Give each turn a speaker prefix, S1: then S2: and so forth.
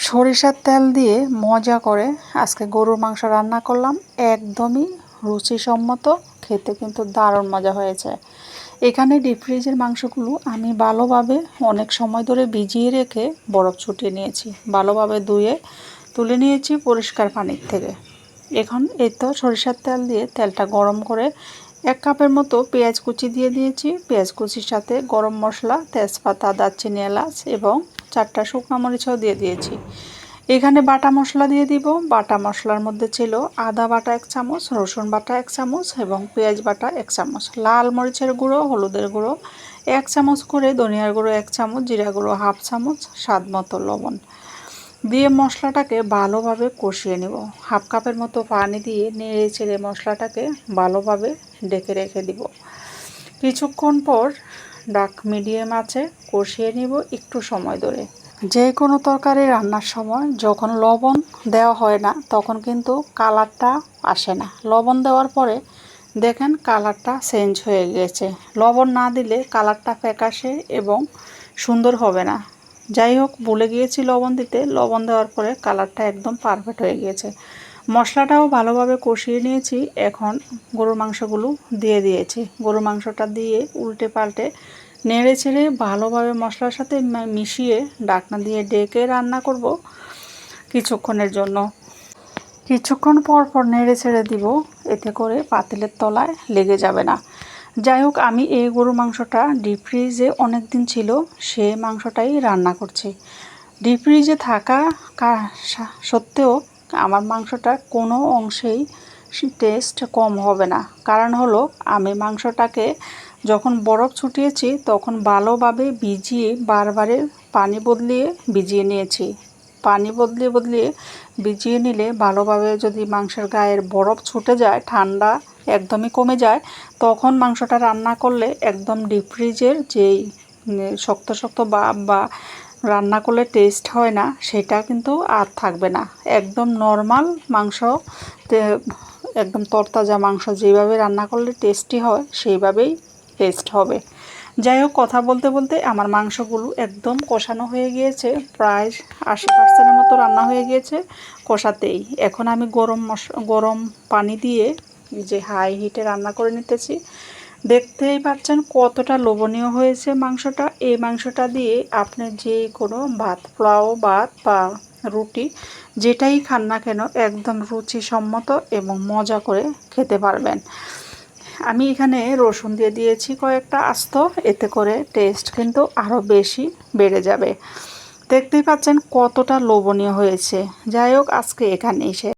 S1: সরিষার তেল দিয়ে মজা করে আজকে গরুর মাংস রান্না করলাম। একদমই রুচিসম্মত, খেতে কিন্তু দারুণ মজা হয়েছে। এখানে ডিপ ফ্রিজের মাংসগুলো আমি ভালোভাবে অনেক সময় ধরে ভিজিয়ে রেখে বরফ ছুটিয়ে নিয়েছি, ভালোভাবে ধুয়ে তুলে নিয়েছি পরিষ্কার পানির থেকে। এখন এই তো সরিষার তেল দিয়ে তেলটা গরম করে 1 কাপের মতো পেঁয়াজ কুচি দিয়ে দিয়েছি। পেঁয়াজ কুচির সাথে গরম মশলা, তেজপাতা, দারচিনি, এলাচ এবং 4টা শুকনো মরিচও দিয়ে দিয়েছি। এখানে বাটা মশলা দিয়ে দিব। বাটা মশলার মধ্যে ছিল আদা বাটা 1 চামচ, রসুন বাটা 1 চামচ এবং পেঁয়াজ বাটা 1 চামচ, লাল মরিচের গুঁড়ো, হলুদের গুঁড়ো 1 চামচ করে, ধনিয়ার গুঁড়ো 1 চামচ, জিরা গুঁড়ো 1/2 চামচ, স্বাদ মতো লবণ দিয়ে মশলাটাকে ভালোভাবে কষিয়ে নেব। 1/2 কাপের মতো পানি দিয়ে নেড়ে চেড়ে মশলাটাকে ভালোভাবে ঢেকে রেখে দিব। কিছুক্ষণ পর ডাক মিডিয়াম আঁচে কষিয়ে নেব একটু সময় ধরে। যে কোনো তরকারি রান্নার সময় যখন লবণ দেওয়া হয় না তখন কিন্তু কালারটা আসে না। লবণ দেওয়ার পরে দেখেন কালারটা চেঞ্জ হয়ে গেছে। লবণ না দিলে কালারটা ফ্যাকাশে এবং সুন্দর হবে না। যাই হোক, ভুলে গিয়েছি লবণ দিতে। লবণ দেওয়ার পরে কালারটা একদম পারফেক্ট হয়ে গিয়েছে। মশলাটাও ভালোভাবে কষিয়ে নিয়েছি। এখন গরুর মাংসগুলো দিয়ে দিয়েছি। গরুর মাংসটা দিয়ে উল্টে পাল্টে নেড়ে ছেড়ে ভালোভাবে মশলার সাথে মিশিয়ে ঢাকনা দিয়ে ঢেকে রান্না করব কিছুক্ষণের জন্য। কিছুক্ষণ পর পর নেড়ে ছেড়ে দিব, এতে করে পাতিলের তলায় লেগে যাবে না। যাই হোক, আমি এই গরুর মাংসটা ডিপ ফ্রিজে অনেক দিন ছিল, সে মাংসটাই রান্না করছি। ডিপ ফ্রিজে থাকা সত্ত্বেও আমার মাংসটার কোনো অংশেই টেস্ট কম হবে না। কারণ হলো, আমি মাংসটাকে যখন বরফ ছুটিয়েছি তখন ভালোভাবে ভিজিয়ে বারবারে পানি বদলিয়ে ভিজিয়ে নিয়েছি। পানি বদলিয়ে ভিজিয়ে নিলে ভালোভাবে যদি মাংসের গায়ের বরফ ছুটে যায়, ঠান্ডা একদমই কমে যায়, তখন মাংসটা রান্না করলে একদম ডিপ ফ্রিজের যেই শক্ত শক্ত বা রান্না করলে টেস্ট হয় না, সেটা কিন্তু আর থাকবে না। একদম নর্মাল মাংস, একদম তরতাজা মাংস যেভাবে রান্না করলে টেস্টি হয় সেইভাবেই টেস্ট হবে। যাই হোক, কথা বলতে বলতে আমার মাংসগুলো একদম কষানো হয়ে গিয়েছে, প্রায় 80% মতো রান্না হয়ে গিয়েছে কষাতেই। এখন আমি গরম পানি দিয়ে যে হাই হিটে রান্না করে নিতেছি। দেখতেই পাচ্ছেন কতটা লোভনীয় হয়েছে মাংসটা। এই মাংসটা দিয়ে আপনি যে কোনো ভাত, পোলাও ভাত বা রুটি যেটাই খান না কেন একদম রুচিসম্মত এবং মজা করে খেতে পারবেন। আমি এখানে রসুন দিয়ে দিয়েছি কয়েকটা আস্ত, এতে করে টেস্ট কিন্তু আরও বেশি বেড়ে যাবে। দেখতেই পাচ্ছেন কতটা লোভনীয় হয়েছে। যাই হোক, আজকে এখানেই শেষ।